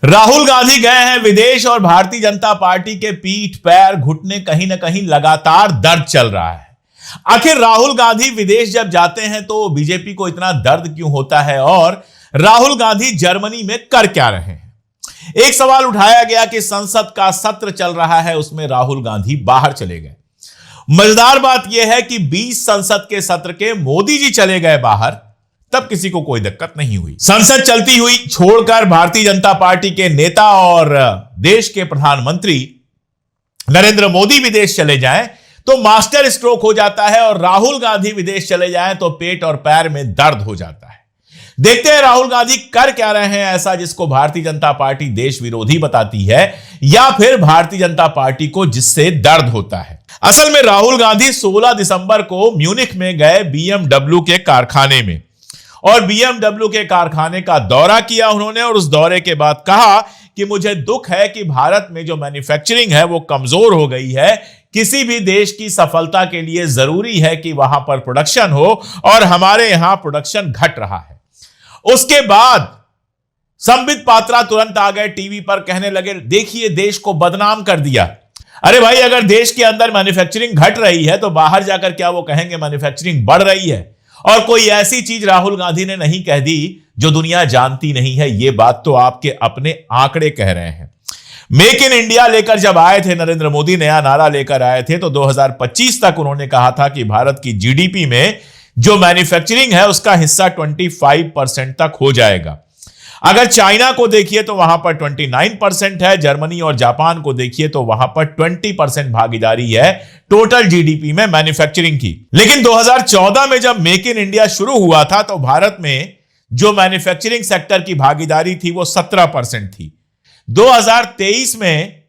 राहुल गांधी गए हैं विदेश और भारतीय जनता पार्टी के पीठ पैर घुटने कहीं ना कहीं लगातार दर्द चल रहा है। आखिर राहुल गांधी विदेश जब जाते हैं तो बीजेपी को इतना दर्द क्यों होता है और राहुल गांधी जर्मनी में कर क्या रहे हैं? एक सवाल उठाया गया कि संसद का सत्र चल रहा है, उसमें राहुल गांधी बाहर चले गए। मजेदार बात यह है कि 20 संसद के सत्र के मोदी जी चले गए बाहर, तब किसी को कोई दिक्कत नहीं हुई। संसद चलती हुई छोड़कर भारतीय जनता पार्टी के नेता और देश के प्रधानमंत्री नरेंद्र मोदी विदेश चले जाएं तो मास्टर स्ट्रोक हो जाता है और राहुल गांधी विदेश चले जाएं तो पेट और पैर में दर्द हो जाता है। देखते हैं राहुल गांधी कर क्या रहे हैं ऐसा जिसको भारतीय जनता पार्टी देश विरोधी बताती है, या फिर भारतीय जनता पार्टी को जिससे दर्द होता है। असल में राहुल गांधी 16 दिसंबर को म्यूनिख में गए BMW के कारखाने में और BMW के कारखाने का दौरा किया उन्होंने, और उस दौरे के बाद कहा कि मुझे दुख है कि भारत में जो मैन्युफैक्चरिंग है वो कमजोर हो गई है। किसी भी देश की सफलता के लिए जरूरी है कि वहां पर प्रोडक्शन हो और हमारे यहां प्रोडक्शन घट रहा है। उसके बाद संबित पात्रा तुरंत आ गए टीवी पर, कहने लगे देखिए देश को बदनाम कर दिया। अरे भाई, अगर देश के अंदर मैन्युफैक्चरिंग घट रही है तो बाहर जाकर क्या वो कहेंगे मैन्युफैक्चरिंग बढ़ रही है? और कोई ऐसी चीज राहुल गांधी ने नहीं कह दी जो दुनिया जानती नहीं है। ये बात तो आपके अपने आंकड़े कह रहे हैं। मेक इन इंडिया लेकर जब आए थे नरेंद्र मोदी, नया नारा लेकर आए थे, तो 2025 तक उन्होंने कहा था कि भारत की जीडीपी में जो मैन्युफैक्चरिंग है उसका हिस्सा 25% तक हो जाएगा। अगर चाइना को देखिए तो वहां पर 29% है, जर्मनी और जापान को देखिए तो वहां पर 20% भागीदारी है टोटल जीडीपी में मैन्युफैक्चरिंग की। लेकिन 2014 में जब मेक इन इंडिया शुरू हुआ था तो भारत में जो मैन्युफैक्चरिंग सेक्टर की भागीदारी थी वो 17% थी। 2023 में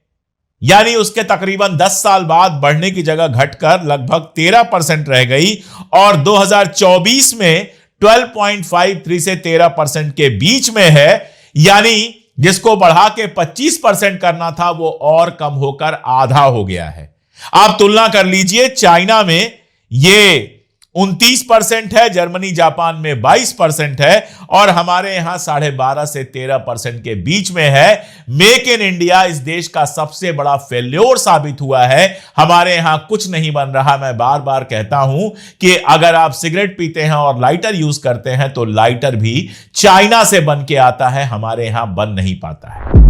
यानी उसके तकरीबन 10 साल बाद बढ़ने की जगह घटकर लगभग 13% रह गई और 2024 में 12.53 से 13% के बीच में है, यानी जिसको बढ़ा के 25% करना था वो और कम होकर आधा हो गया है। आप तुलना कर लीजिए, चाइना में ये 29% है, जर्मनी जापान में 22% है और हमारे यहां 12.5 से 13% के बीच में है। मेक इन इंडिया इस देश का सबसे बड़ा फेल्योर साबित हुआ है। हमारे यहां कुछ नहीं बन रहा। मैं बार बार कहता हूं कि अगर आप सिगरेट पीते हैं और लाइटर यूज करते हैं तो लाइटर भी चाइना से बन के आता है, हमारे यहां बन नहीं पाता है।